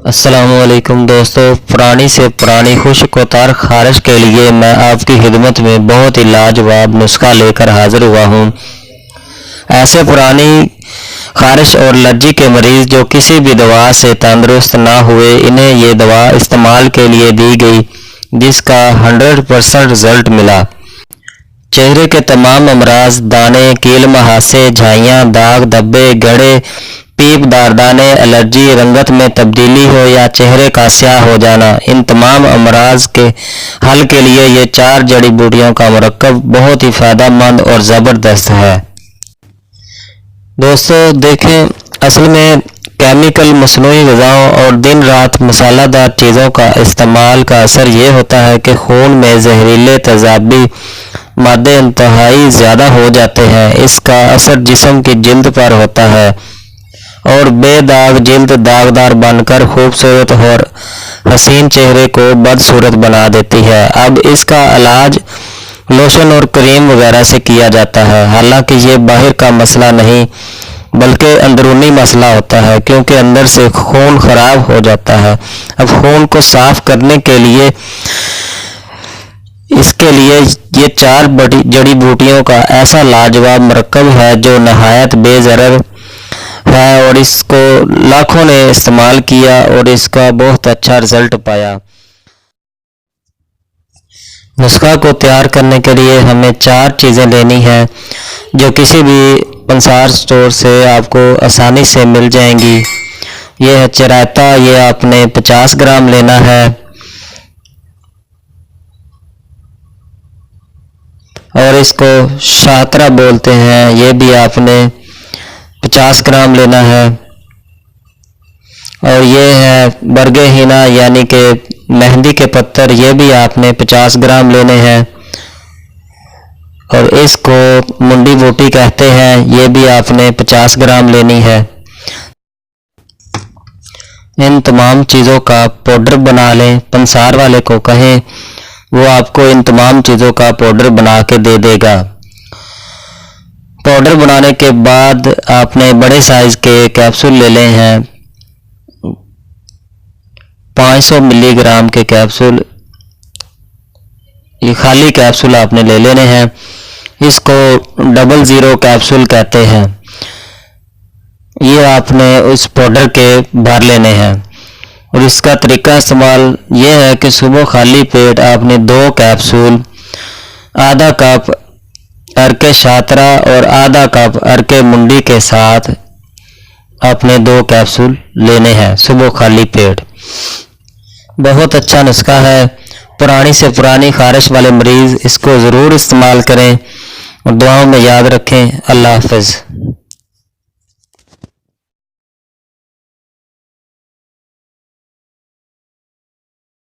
अस्सलामुअलैकुम दोस्तों, पुरानी से पुरानी खुशकोतार खारिश के लिए मैं आपकी खिदमत में बहुत ही लाजवाब नुस्खा लेकर हाजिर हुआ हूँ। ऐसे पुरानी खारिश और एलर्जी के मरीज़ जो किसी भी दवा से तंदुरुस्त ना हुए, इन्हें ये दवा इस्तेमाल के लिए दी गई जिसका 100% रिज़ल्ट मिला। चेहरे के तमाम अमराज, दाने, कील मुहासे, झाइयाँ, दाग, धब्बे, गड़े, पीपदार दाने, एलर्जी, रंगत में तब्दीली हो या चेहरे का स्याह हो जाना, इन तमाम अमराज के हल के लिए ये 4 जड़ी बूटियों का मुरक्कब बहुत ही फ़ायदेमंद और ज़बरदस्त है। दोस्तों देखें, असल में केमिकल मसनूई ग़िज़ाओं और दिन रात मसालादार चीज़ों का इस्तेमाल का असर ये होता है कि खून में जहरीले तेज़ाबी मादे इंतहाई ज़्यादा हो जाते हैं। इसका असर जिस्म की जिल्द पर होता है और बेदाग जिल्द दागदार बनकर खूबसूरत और हसीन चेहरे को बदसूरत बना देती है। अब इसका इलाज लोशन और क्रीम वगैरह से किया जाता है। हालांकि ये बाहर का मसला नहीं बल्कि अंदरूनी मसला होता है, क्योंकि अंदर से खून ख़राब हो जाता है। अब खून को साफ़ करने के लिए इसके लिए ये 4 बड़ी जड़ी बूटियों का ऐसा लाजवाब मरकब है जो नहायत बेज़रर है और इसको लाखों ने इस्तेमाल किया और इसका बहुत अच्छा रिज़ल्ट पाया। नुस्खा को तैयार करने के लिए हमें 4 चीज़ें लेनी हैं जो किसी भी पंसार स्टोर से आपको आसानी से मिल जाएंगी। ये है चिरायता, ये आपने 50 ग्राम लेना है और इसको शाहतरा बोलते हैं, ये भी आपने 50 ग्राम लेना है। और ये है बरगे हिना यानी कि मेहंदी के पत्तर, ये भी आपने 50 ग्राम लेने हैं। और इसको मुंडी बूटी कहते हैं, ये भी आपने 50 ग्राम लेनी है। इन तमाम चीज़ों का पाउडर बना लें। पंसार वाले को कहें, वो आपको इन तमाम चीज़ों का पाउडर बना के दे देगा। पाउडर बनाने के बाद आपने बड़े साइज़ के कैप्सूल ले लें हैं, 500 मिलीग्राम के कैप्सूल, ये खाली कैप्सूल आपने ले लेने हैं। इसको 00 कैप्सूल कहते हैं। ये आपने उस पाउडर के भर लेने हैं और इसका तरीका इस्तेमाल ये है कि सुबह खाली पेट आपने 2 कैप्सूल, आधा कप अर्के शातरा और आधा कप अर्के मुंडी के साथ आपने 2 कैप्सूल लेने हैं सुबह खाली पेट। बहुत अच्छा नुस्खा है। पुरानी से पुरानी खारिश वाले मरीज़ इसको ज़रूर इस्तेमाल करें और दुआओं में याद रखें। अल्लाह हाफ़िज़।